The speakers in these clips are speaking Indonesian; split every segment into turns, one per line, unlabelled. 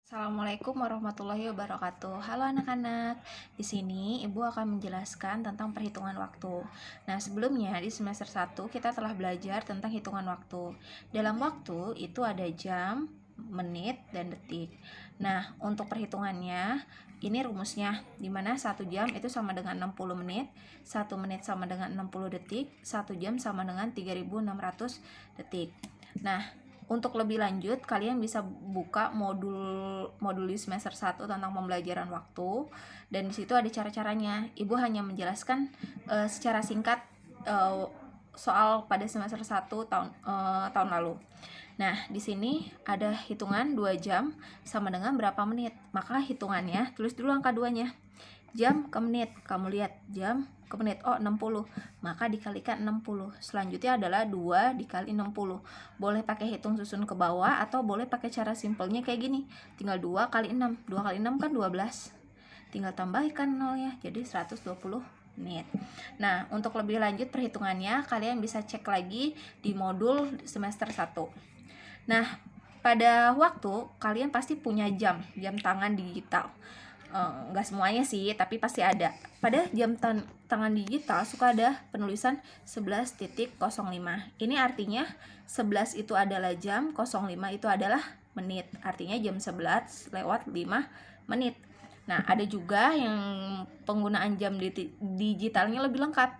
Assalamualaikum warahmatullahi wabarakatuh. Halo anak-anak. Di sini Ibu akan menjelaskan tentang perhitungan waktu. Nah, sebelumnya di semester 1 kita telah belajar tentang hitungan waktu. Dalam waktu itu ada jam, menit, dan detik. Nah, untuk perhitungannya ini rumusnya, di mana 1 jam itu sama dengan 60 menit, 1 menit sama dengan 60 detik, 1 jam sama dengan 3600 detik. Nah, untuk lebih lanjut, kalian bisa buka modul di semester 1 tentang pembelajaran waktu, dan disitu ada cara-caranya. Ibu hanya menjelaskan secara singkat soal pada semester 1 tahun lalu. Nah, di sini ada hitungan 2 jam sama dengan berapa menit. Maka hitungannya, tulis dulu angka 2-nya. Jam ke menit, kamu lihat jam ke menit, oh 60, maka dikalikan 60. Selanjutnya adalah 2 dikali 60. Boleh pakai hitung susun ke bawah atau boleh pakai cara simpelnya kayak gini, tinggal 2 kali 6, 2 kali 6 kan 12, tinggal tambahkan nolnya, jadi 120 menit. Nah, untuk lebih lanjut perhitungannya kalian bisa cek lagi di modul semester 1. Nah, pada waktu kalian pasti punya jam tangan digital. Nggak semuanya sih, tapi pasti ada. Pada jam tangan digital suka ada penulisan 11.05. Ini artinya 11 itu adalah jam, 05 itu adalah menit. Artinya jam 11 lewat 5 menit. Nah, ada juga yang penggunaan jam digitalnya lebih lengkap.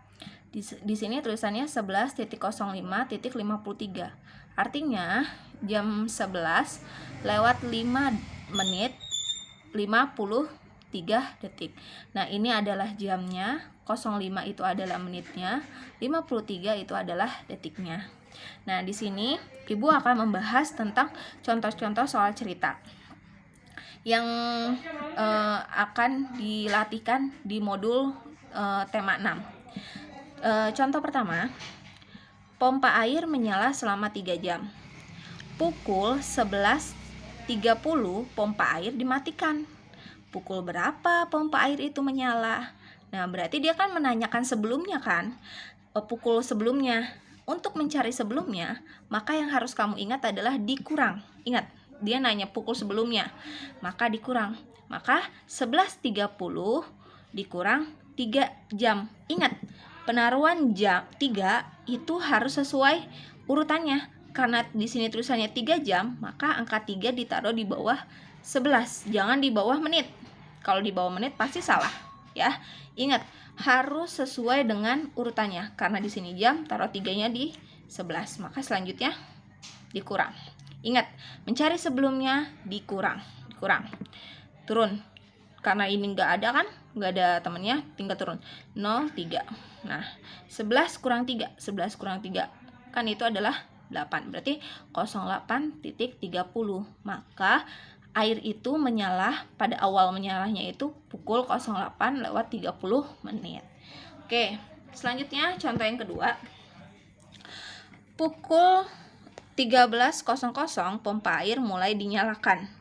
Di sini tulisannya 11.05.53. Artinya jam 11 lewat 5 menit 53 detik. Nah, ini adalah jamnya, 05 itu adalah menitnya, 53 itu adalah detiknya. Nah, di sini Ibu akan membahas tentang contoh-contoh soal cerita yang akan dilatihkan di modul tema 6. Contoh pertama, pompa air menyala selama 3 jam. Pukul 11.30 pompa air dimatikan. Pukul berapa pompa air itu menyala? Nah, berarti dia kan menanyakan sebelumnya kan, pukul sebelumnya. Untuk mencari sebelumnya, maka yang harus kamu ingat adalah dikurang. Ingat, dia nanya pukul sebelumnya, maka dikurang. Maka 11.30 dikurang 3 jam. Ingat, penaruhan jam 3 itu harus sesuai urutannya. Karena di sini tulisannya 3 jam, maka angka 3 ditaruh di bawah 11, jangan di bawah menit. Kalau di bawah menit pasti salah, ya. Ingat, harus sesuai dengan urutannya. Karena di sini jam, taruh 3-nya di 11. Maka selanjutnya dikurang. Ingat, mencari sebelumnya dikurang. Turun. Karena ini nggak ada kan, nggak ada temennya, tinggal turun. 0,3. Nah, 11 kurang 3. 11 kurang 3. Kan itu adalah 8. Berarti 08.30. Maka air itu menyala, pada awal menyalanya itu pukul 08 lewat 30 menit. Oke, selanjutnya contoh yang kedua. Pukul 13.00 pompa air mulai dinyalakan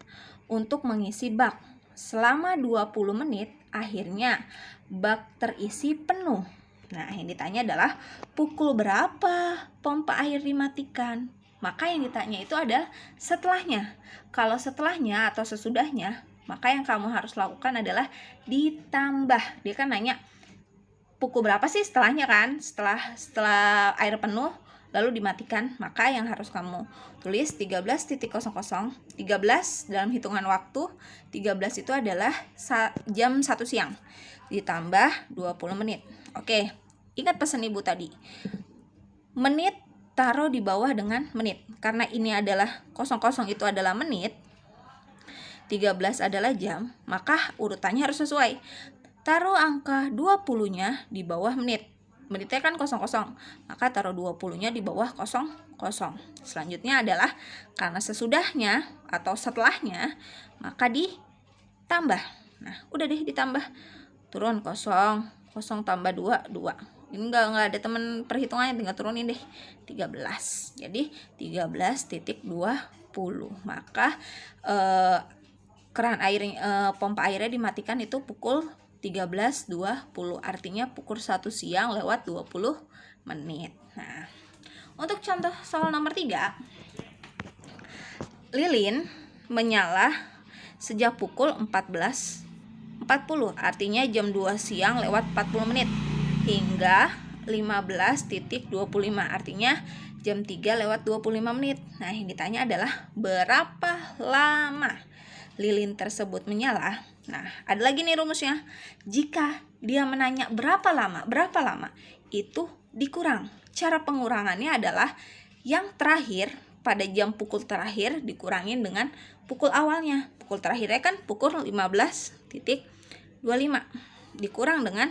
untuk mengisi bak. Selama 20 menit akhirnya bak terisi penuh. Nah, yang ditanya adalah pukul berapa pompa air dimatikan. Maka yang ditanya itu adalah setelahnya. Kalau setelahnya atau sesudahnya, maka yang kamu harus lakukan adalah ditambah. Dia kan nanya pukul berapa sih setelahnya kan? Setelah air penuh lalu dimatikan, maka yang harus kamu tulis 13.00. 13 dalam hitungan waktu, 13 itu adalah jam 1 siang. Ditambah 20 menit. Oke, ingat pesan Ibu tadi. Menit taruh di bawah dengan menit. Karena ini adalah 00 itu adalah menit, 13 adalah jam, maka urutannya harus sesuai. Taruh angka 20-nya di bawah menit. Menitnya kan 00, maka taruh 20-nya di bawah 00. Selanjutnya adalah karena sesudahnya atau setelahnya, maka ditambah. Nah, udah deh ditambah. Turun 0, 0 tambah 2, 2. Ini enggak ada teman perhitungannya, tinggal turunin deh. 13. Jadi 13.20. Maka keran air pompa airnya dimatikan itu pukul 13.20. Artinya pukul 1 siang lewat 20 menit. Nah, untuk contoh soal nomor 3. Lilin menyala sejak pukul 14.40, artinya jam 2 siang lewat 40 menit hingga 15.25, artinya jam 3 lewat 25 menit. Nah, yang ditanya adalah berapa lama lilin tersebut menyala. Nah, ada lagi nih rumusnya. Jika dia menanya berapa lama, itu dikurang. Cara pengurangannya adalah yang terakhir pada jam pukul terakhir dikurangin dengan pukul awalnya. Pukul terakhirnya kan pukul 15.25 dikurang dengan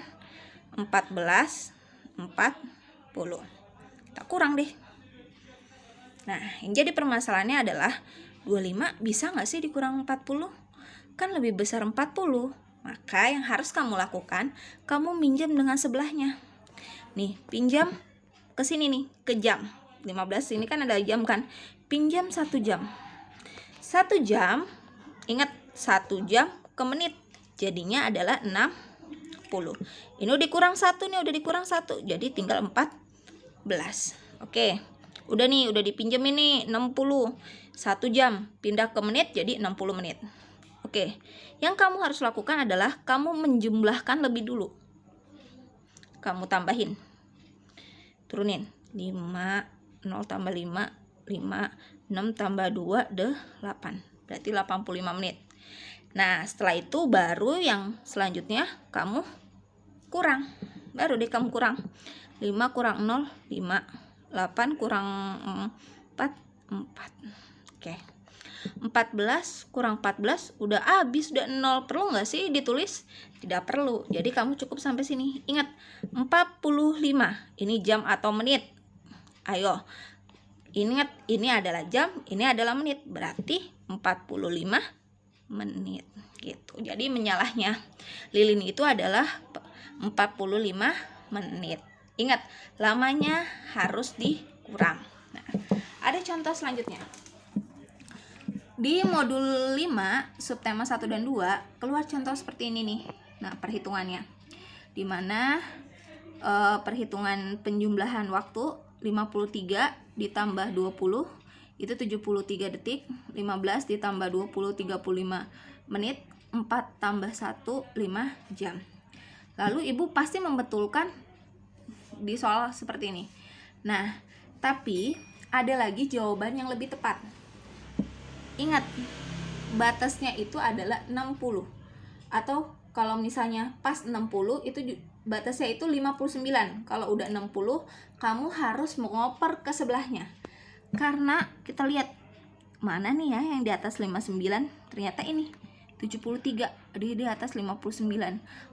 14.40. Kita kurang deh. Nah, yang jadi permasalahannya adalah 25 bisa nggak sih dikurang 40? Kan lebih besar 40. Maka yang harus kamu lakukan, kamu minjam dengan sebelahnya. Nih, pinjam ke sini nih, ke jam. 15 ini kan ada jam kan. Pinjam 1 jam. 1 jam, ingat 1 jam ke menit. Jadinya adalah 60. Ini udah dikurang 1 nih, udah dikurang 1. Jadi tinggal 14. Oke. Udah nih, udah dipinjam ini 60. 1 jam pindah ke menit jadi 60 menit. Oke. Yang kamu harus lakukan adalah kamu menjumlahkan lebih dulu. Kamu tambahin. Turunin. 5, 0 tambah 5, 5, 6 tambah 2, 8. Berarti 85 menit. Nah, setelah itu baru yang selanjutnya kamu kurang. Baru deh kamu kurang. 5 kurang 0, 5. 8 kurang 4, 4. Oke. 14 kurang 14 udah habis, udah 0. Perlu nggak sih ditulis? Tidak perlu. Jadi kamu cukup sampai sini. Ingat, 45. Ini jam atau menit? Ayo. Ingat, ini adalah jam, ini adalah menit. Berarti 45 menit. Gitu. Jadi menyalahnya lilin itu adalah 45 menit. Ingat, lamanya harus dikurang. Nah, ada contoh selanjutnya. Di modul 5, subtema 1 dan 2, keluar contoh seperti ini nih. Nah, perhitungannya. Dimana perhitungan penjumlahan waktu 53 ditambah 20 itu 73 detik, 15 ditambah 20 35 menit, 4 tambah 1 5 jam. Lalu ibu pasti membetulkan di soal seperti ini. Nah, tapi ada lagi jawaban yang lebih tepat. Ingat, batasnya itu adalah 60. Atau kalau misalnya pas 60 itu batasnya itu 59. Kalau udah 60, kamu harus mengoper ke sebelahnya. Karena kita lihat mana nih ya yang di atas 59, ternyata ini 73, di atas 59.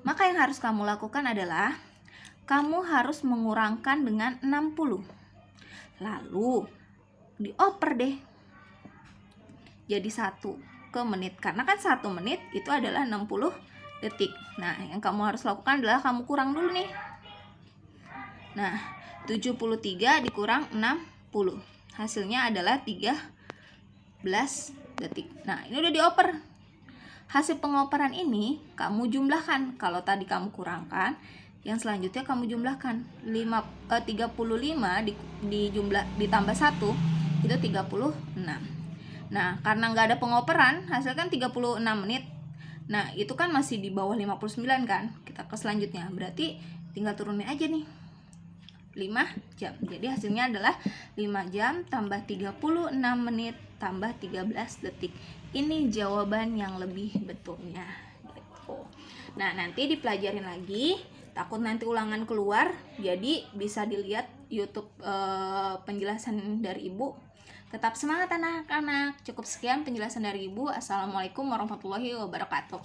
Maka yang harus kamu lakukan adalah kamu harus mengurangkan dengan 60. Lalu dioper deh jadi 1 ke menit. Karena kan 1 menit itu adalah 60 detik. Nah, yang kamu harus lakukan adalah kamu kurang dulu nih. Nah, 73 dikurang 60. Hasilnya adalah 13 detik. Nah, ini udah dioper. Hasil pengoperan ini kamu jumlahkan. Kalau tadi kamu kurangkan, yang selanjutnya kamu jumlahkan 35 ditambah 1 itu 36. Nah, karena nggak ada pengoperan, hasil kan 36 menit. Nah, itu kan masih di bawah 59 kan. Kita ke selanjutnya. Berarti tinggal turunin aja nih. 5 jam. Jadi hasilnya adalah 5 jam tambah 36 menit tambah 13 detik. Ini jawaban yang lebih betulnya gitu. Nah, nanti dipelajarin lagi. Takut nanti ulangan keluar, jadi bisa dilihat YouTube penjelasan dari ibu. Tetap semangat anak-anak. Cukup sekian penjelasan dari ibu. Assalamualaikum warahmatullahi wabarakatuh.